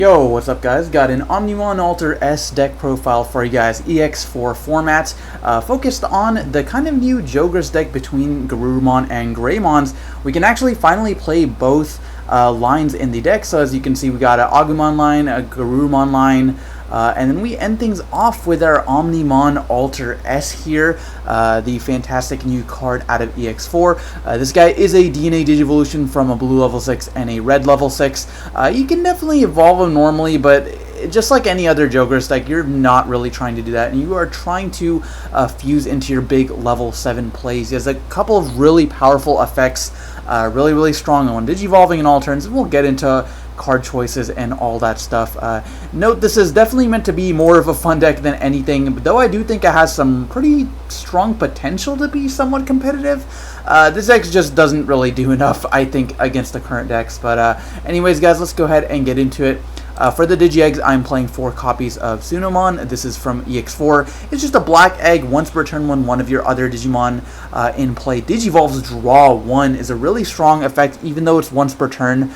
Yo, what's up guys? Got an Omnimon Alter S deck profile for you guys, EX4 format, focused on the kind of new Jogress deck between Garurumon and Greymons. We can actually finally play both lines in the deck, so as you can see we got an Agumon line, a Garurumon line, and then we end things off with our Omnimon Alter S here, the fantastic new card out of EX4. This guy is a DNA Digivolution from a blue level 6 and a red level 6. You can definitely evolve him normally, but just like any other Jogress deck, you're not really trying to do that, and you are trying to fuse into your big level 7 plays. He has a couple of really powerful effects, really strong on Digivolving and all turns, and we'll get into card choices and all that stuff. Note this is definitely meant to be more of a fun deck than anything, though I do think it has some pretty strong potential to be somewhat competitive. This deck just doesn't really do enough, I think, against the current decks. But anyways guys, let's go ahead and get into it. For the Digi-Eggs, I'm playing 4 copies of Omnimon. This is from EX4. It's just a black egg. Once per turn when one of your other Digimon in play Digivolves, draw 1 is a really strong effect, even though it's once per turn.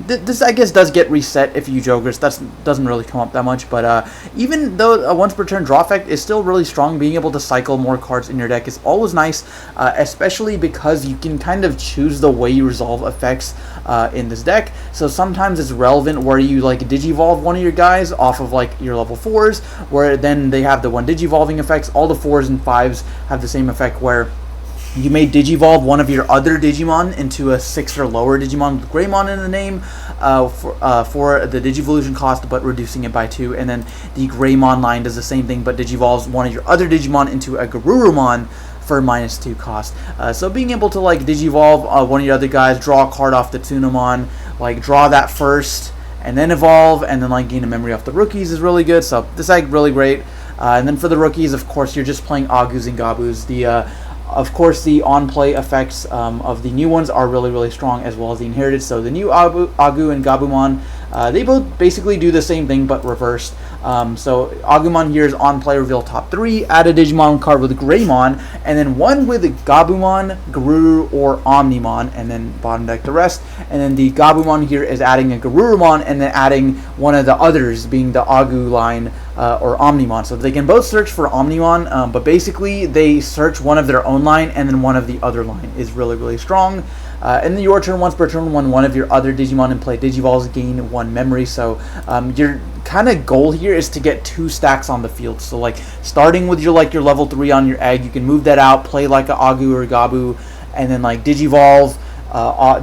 This, I guess, does get reset if you Jogress. That doesn't really come up that much, but even though a once per turn draw effect is still really strong, being able to cycle more cards in your deck is always nice, especially because you can kind of choose the way you resolve effects in this deck. So sometimes it's relevant where you like Digivolve one of your guys off of like your level 4s, where then they have the one Digivolving effects. All the 4s and 5s have the same effect where you may Digivolve one of your other Digimon into a 6 or lower Digimon with Greymon in the name for the Digivolution cost, but reducing it by 2. And then the Greymon line does the same thing, but Digivolves one of your other Digimon into a Garurumon for -2 cost. So being able to like Digivolve one of your other guys, draw a card off the Tsunomon, like draw that first, and then evolve, and then like gain a memory off the rookies is really good. So this deck really great. And then for the rookies, of course, you're just playing Agus and Gabus. Of course, the on-play effects of the new ones are really strong, as well as the inherited. So the new Agu and Gabumon, they both basically do the same thing, but reversed. So Agumon here is on-play, reveal top 3, add a Digimon card with Greymon, and then one with Gabumon, Garuru, or Omnimon, and then bottom deck the rest. And then the Gabumon here is adding a Garurumon, and then adding one of the others, being the Agu line or Omnimon. So they can both search for Omnimon, but basically they search one of their own line, and then one of the other line is really strong. And then your turn, once per turn, when one of your other Digimon in play Digivolves, gain 1 memory. So your kind of goal here is to get 2 stacks on the field. So like starting with your level 3 on your egg, you can move that out, play like a Agu or Gabu, and then like Digivolve,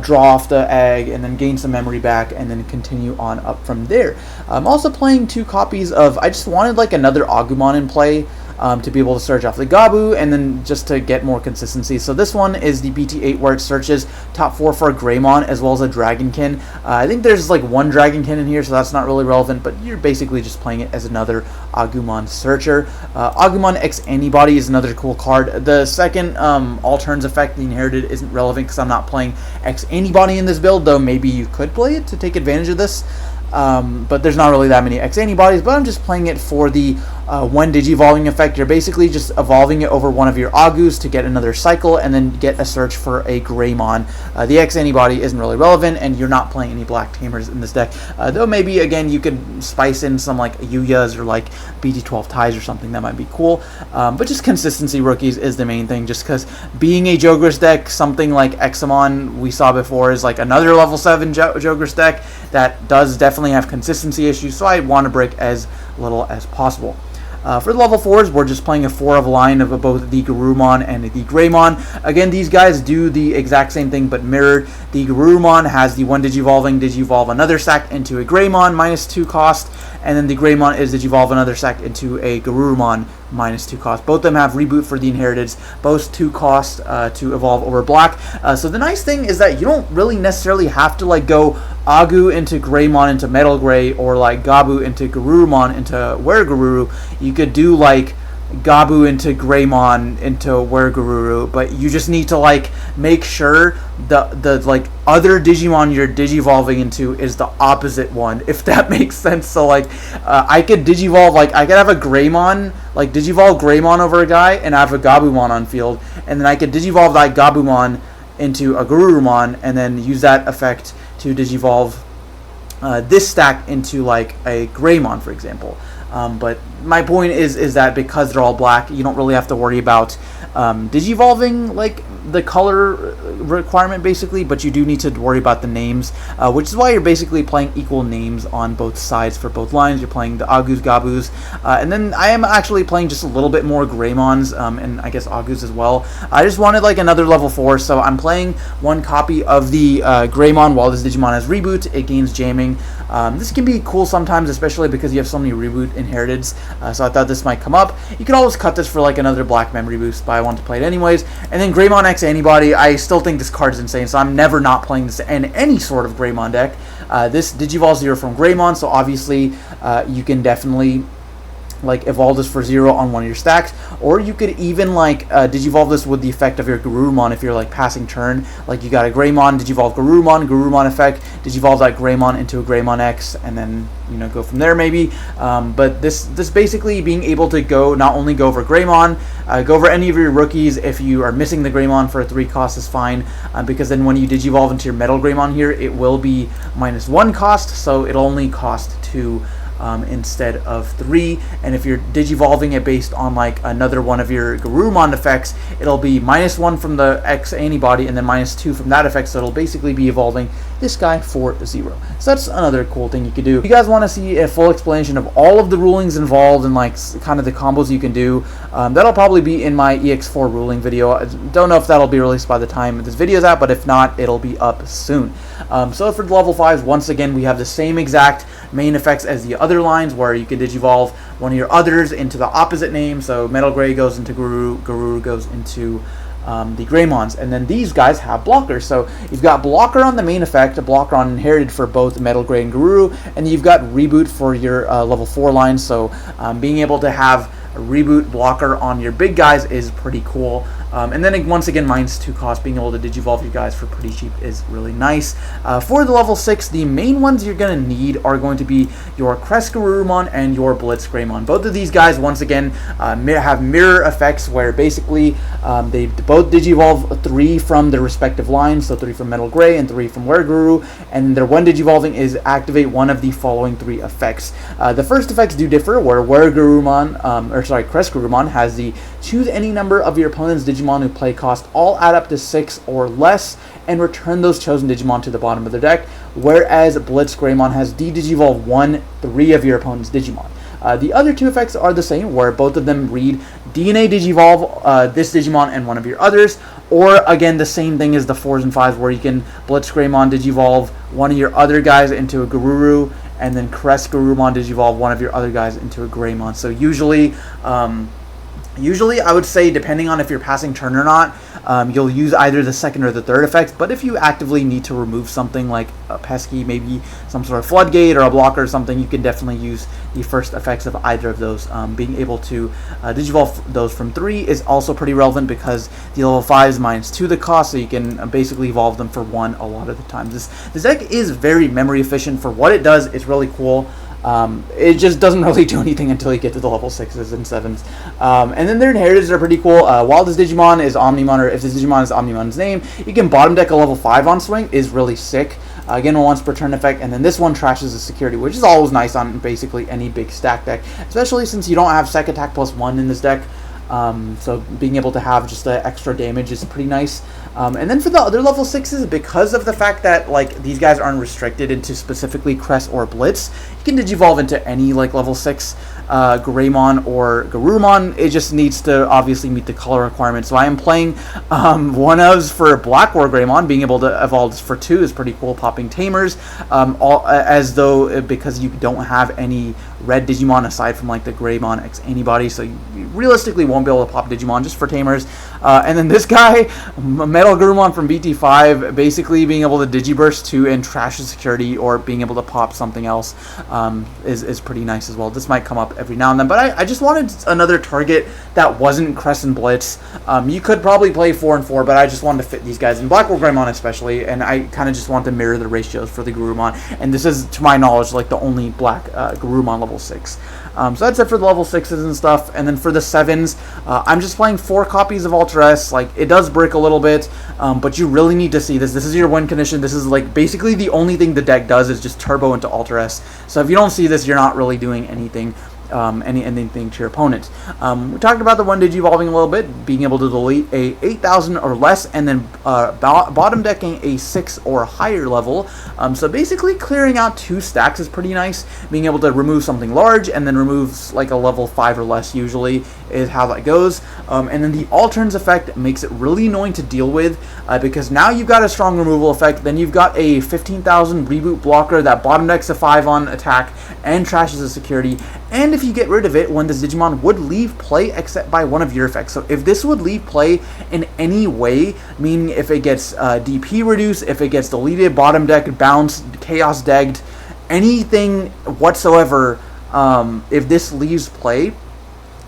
draw off the egg, and then gain some memory back, and then continue on up from there. I'm also playing 2 copies of, I just wanted like another Agumon in play, to be able to search off the Gabu, and then just to get more consistency. So this one is the BT8, where it searches top 4 for a Greymon as well as a Dragonkin. I think there's like 1 Dragonkin in here, so that's not really relevant, but you're basically just playing it as another Agumon searcher. Agumon X Antibody is another cool card. The second all turns effect, the inherited, isn't relevant because I'm not playing X Antibody in this build, though maybe you could play it to take advantage of this. But there's not really that many X antibodies, but I'm just playing it for the one Digivolving effect. You're basically just evolving it over one of your Agus to get another cycle, and then get a search for a Greymon. The X antibody isn't really relevant, and you're not playing any Black Tamers in this deck. Though maybe, again, you could spice in some like Yuyas or like BT12 ties or something. That might be cool. But just consistency rookies is the main thing, just because being a Jogress deck, something like Examon we saw before is like another level 7 Jogress deck that does definitely have consistency issues, so I want to break as little as possible. For the level 4s, we're just playing a 4 of a line of both the Garurumon and the Greymon. Again, these guys do the exact same thing, but mirrored. The Garurumon has the one Digivolve another sack into a Greymon, -2 cost, and then the Greymon is Digivolve another sack into a Garurumon, -2 cost. Both of them have reboot for the inheriteds, both 2 cost to evolve over black. So the nice thing is that you don't really necessarily have to like go Agu into Greymon into Metal Gray, or like Gabu into Garurumon into Weregaruru. You could do like Gabu into Greymon into Weregaruru, but you just need to like make sure the like other Digimon you're Digivolving into is the opposite one, if that makes sense. So like I could Digivolve, like I could have a Greymon, like Digivolve Greymon over a guy, and have a Gabumon on field, and then I could Digivolve that Gabumon into a Garurumon, and then use that effect to Digivolve this stack into like a Greymon, for example. But my point is that because they're all black, you don't really have to worry about digivolving like the color requirement basically, but you do need to worry about the names, which is why you're basically playing equal names on both sides for both lines. You're playing the Agus, Gabus, and then I am actually playing just a little bit more Greymons, and I guess Agus as well. I just wanted like another level 4, so I'm playing one copy of the Greymon while this Digimon has Reboot. It gains jamming. This can be cool sometimes, especially because you have so many Reboot inheriteds, so I thought this might come up. You could always cut this for like another black memory boost, but I want to play it anyways. And then Greymon X Antibody, I still think this card is insane, so I'm never not playing this in any sort of Greymon deck. This Digivolve 0 from Greymon, so obviously you can definitely like evolve this for 0 on one of your stacks, or you could even like digivolve this with the effect of your Garurumon if you're like passing turn, like you got a Greymon, digivolve Garurumon effect, digivolve that Greymon into a Greymon X, and then go from there maybe. But this basically being able to not only go over Greymon, go over any of your rookies. If you are missing the Greymon for a 3 cost is fine, because then when you digivolve into your Metal Greymon here, it will be -1 cost, so it'll only cost 2 instead of 3, and if you're digivolving it based on like another one of your Garurumon effects, it'll be -1 from the X Antibody and then -2 from that effect, so it'll basically be evolving this guy for 0. So that's another cool thing you could do. If you guys want to see a full explanation of all of the rulings involved and like kind of the combos you can do, that'll probably be in my EX4 ruling video. I don't know if that'll be released by the time this video's out, but if not, it'll be up soon. So for level 5s, once again, we have the same exact main effects as the other lines, where you can digivolve one of your others into the opposite name. So Metal Gray goes into Garuru, Garuru goes into the Greymons, and then these guys have blockers. So you've got blocker on the main effect, a blocker on inherited for both Metal Gray and Garuru, and you've got reboot for your level 4 line. So being able to have a reboot blocker on your big guys is pretty cool. And then once again, -2 cost, being able to digivolve your guys for pretty cheap is really nice. For the level 6, the main ones you're going to need are going to be your Crest Garurumon and your Blitz Greymon. Both of these guys, once again, have mirror effects where basically they both digivolve 3 from their respective lines, so 3 from Metal Gray and 3 from Wereguru, and their one digivolving is activate one of the following 3 effects. The first effects do differ, where Crest Garurumon has the choose any number of your opponent's Digimon who play cost all add up to 6 or less and return those chosen Digimon to the bottom of the deck, whereas Blitz Greymon has de-digivolve 3 of your opponent's Digimon. The other 2 effects are the same, where both of them read DNA Digivolve this Digimon and one of your others, or again the same thing as the 4s and 5s, where you can Blitz Greymon Digivolve one of your other guys into a Garuru, and then Crest Garurumon Digivolve one of your other guys into a Greymon. So usually I would say, depending on if you're passing turn or not, you'll use either the second or the third effect, but if you actively need to remove something like a pesky, maybe some sort of floodgate or a blocker or something, you can definitely use the first effects of either of those. Being able to digivolve those from 3 is also pretty relevant, because the level 5 is -2 the cost, so you can basically evolve them for 1 a lot of the time. This deck is very memory efficient for what it does. It's really cool. It just doesn't really do anything until you get to the level 6s and 7s. And then their inheritors are pretty cool. While this Digimon is Omnimon, or if this Digimon is Omnimon's name, you can bottom deck a level 5 on swing, is really sick. Again, a once per turn effect, and then this one trashes the security, which is always nice on basically any big stack deck, especially since you don't have Sec Attack +1 in this deck. So being able to have just the extra damage is pretty nice. And then for the other level 6s, because of the fact that like these guys aren't restricted into specifically Crest or Blitz, you can digivolve into any like level 6 Greymon or Garurumon. It just needs to obviously meet the color requirement. So I am playing one ofs for Black War Greymon. Being able to evolve for 2 is pretty cool. Popping Tamers, as though because you don't have any red Digimon aside from like the Greymon X Antibody, so you realistically won't be able to pop Digimon just for Tamers. And then this guy, Metal Garurumon from BT5, basically being able to Digiburst 2 and trash the security, or being able to pop something else is pretty nice as well. This might come up every now and then, but I just wanted another target that wasn't Crest and Blitz. You could probably play 4 and 4, but I just wanted to fit these guys in Black War Greymon especially, and I kind of just want to mirror the ratios for the Garurumon, and this is, to my knowledge, like the only black Garurumon level 6. So that's it for the level 6s and stuff. And then for the 7s, I'm just playing 4 copies of Ultra S. Like, it does brick a little bit, but you really need to see this. This is your win condition. This is like basically the only thing the deck does is just turbo into Ultra S. So if you don't see this, you're not really doing anything. Anything to your opponent. We talked about the 1 Digivolving a little bit, being able to delete a 8,000 or less, and then bottom decking a 6 or higher level. So basically clearing out 2 stacks is pretty nice. Being able to remove something large and then remove like a level 5 or less usually is how that goes. And then the Alterns effect makes it really annoying to deal with because now you've got a strong removal effect, then you've got a 15,000 reboot blocker that bottom decks a 5 on attack and trashes the security. And if you get rid of it when this Digimon would leave play except by one of your effects. So if this would leave play in any way, meaning if it gets DP reduced, if it gets deleted, bottom deck, bounced, chaos decked, anything whatsoever, if this leaves play,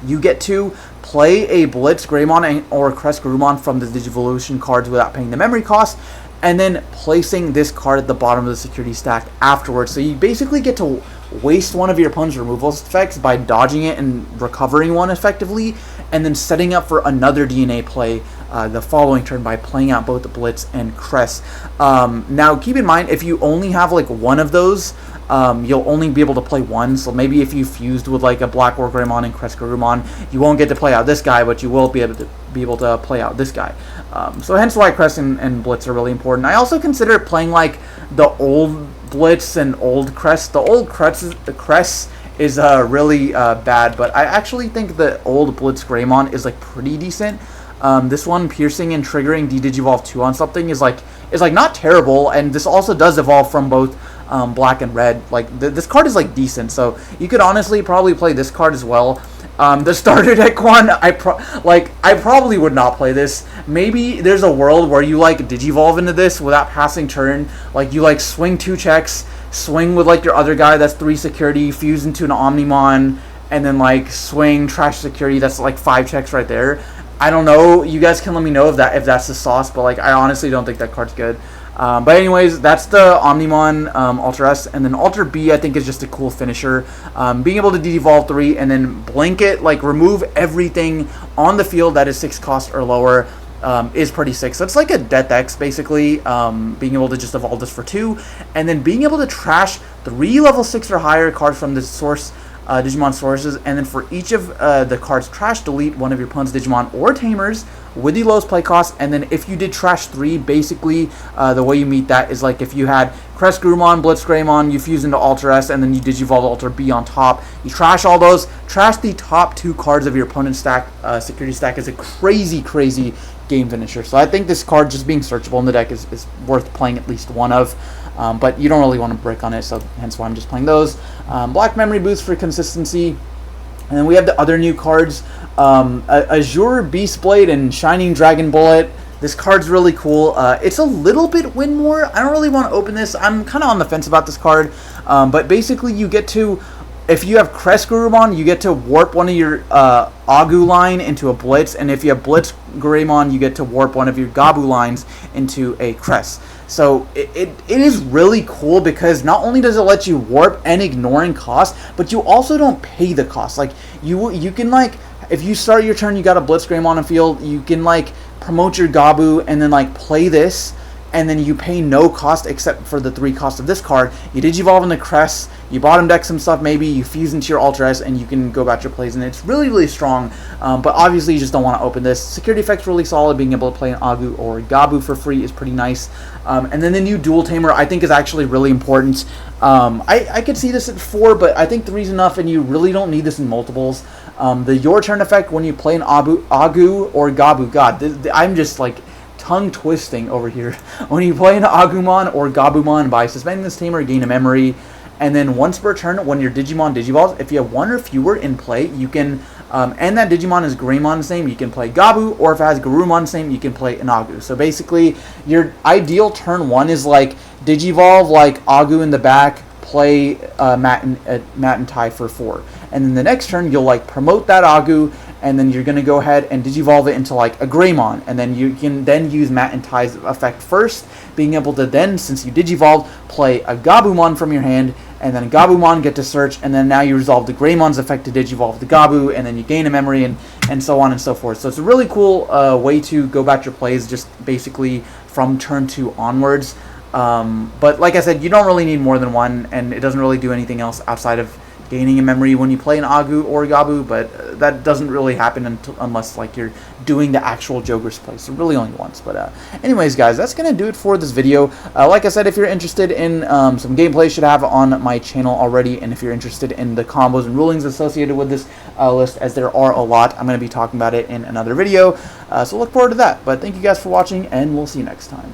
you get to play a Blitz Greymon or Crest Garurumon from the Digivolution cards without paying the memory cost, and then placing this card at the bottom of the security stack afterwards. So you basically get to waste one of your opponent's removal effects by dodging it and recovering one effectively, and then setting up for another DNA play the following turn by playing out both the Blitz and Crest. Now keep in mind, if you only have like one of those, you'll only be able to play one. So maybe if you fused with like a Black War Greymon and Crest Garurumon, you won't get to play out this guy, but you will be able to play out this guy. So hence why Crest and Blitz are really important. I also consider playing like the old Blitz and old Crest. The old Crest is really bad, but I actually think the old Blitz Greymon is like pretty decent. This one, piercing and triggering D-Digivolve 2 on something is like not terrible, and this also does evolve from both black and red. Like this card is like decent, so you could honestly probably play this card as well. The starter deck one, I probably would not play this. Maybe there's a world where you like Digivolve into this without passing turn. Like you like swing 2 checks, swing with like your other guy that's 3 security, fuse into an Omnimon, and then like swing trash security that's like 5 checks right there. I don't know. You guys can let me know if that's the sauce, but like I honestly don't think that card's good. But anyways, that's the Omnimon Ultra S, and then Ultra B I think is just a cool finisher. Being able to de-evolve 3 and then blanket, like remove everything on the field that is 6 cost or lower is pretty sick. So it's like a Death X basically, being able to just evolve this for 2, and then being able to trash 3 level 6 or higher cards from the source Digimon sources, and then for each of the cards trash, delete one of your opponent's Digimon or Tamers with the lowest play cost. And then if you did trash 3, basically the way you meet that is like if you had Crest Garurumon, Blitz Greymon, you fuse into Ultra S, and then you Digivolve Ultra B on top. You trash all those, trash the top 2 cards of your opponent's stack. Security stack is a crazy game finisher. So I think this card just being searchable in the deck is worth playing at least one of. But you don't really want to brick on it, so hence why I'm just playing those. Black Memory Boost for consistency. And then we have the other new cards. Azure Beast Blade and Shining Dragon Bullet. This card's really cool. It's a little bit win more. I don't really want to open this. I'm kind of on the fence about this card. But basically you get to, if you have Crest Garurumon, you get to warp one of your Agu line into a Blitz. And if you have Blitz Greymon, you get to warp one of your Gabu lines into a Crest. So it is really cool because not only does it let you warp and ignoring cost, but you also don't pay the cost. Like you can like, if you start your turn, you got a Blitz Greymon on field, you can like promote your Gabu and then like play this, and then you pay no cost except for the 3 cost of this card. You Digivolve in the Crest, you bottom deck some stuff maybe, you fuse into your Ultra S, and you can go about your plays, and it's really strong. But obviously you just don't want to open this. Security effect's really solid. Being able to play an Agu or Gabu for free is pretty nice. And then the new Dual Tamer I think is actually really important. I could see this at 4, but I think 3's enough, and you really don't need this in multiples. The Your Turn effect when you play an Agu or Gabu, God, I'm just like tongue twisting over here. When you play an Agumon or Gabumon, by suspending this tamer, gain a memory, and then once per turn when your Digimon Digivolves, if you have 1 or fewer in play, you can, and that Digimon is Greymon's name, you can play Gabu, or if it has Garurumon's name, you can play an Agu. So basically, your ideal turn 1 is like Digivolve, like Agu in the back, play Matt and Tai for 4. And then the next turn, you'll like promote that Agu, and then you're going to go ahead and Digivolve it into like a Greymon, and then you can then use Matt and Tai's effect first, being able to then, since you Digivolved, play a Gabumon from your hand, and then Gabumon get to search, and then now you resolve the Greymon's effect to Digivolve the Gabu, and then you gain a memory, and so on and so forth. So it's a really cool way to go about your plays, just basically from turn 2 onwards. But like I said, you don't really need more than one, and it doesn't really do anything else outside of gaining a memory when you play an Agu or Gabu, but that doesn't really happen unless like you're doing the actual Jogress play, so really only once. But anyways guys, that's gonna do it for this video. Like I said, if you're interested in some gameplay, should have on my channel already, and if you're interested in the combos and rulings associated with this list, as there are a lot, I'm gonna be talking about it in another video, so look forward to that. But thank you guys for watching, and we'll see you next time.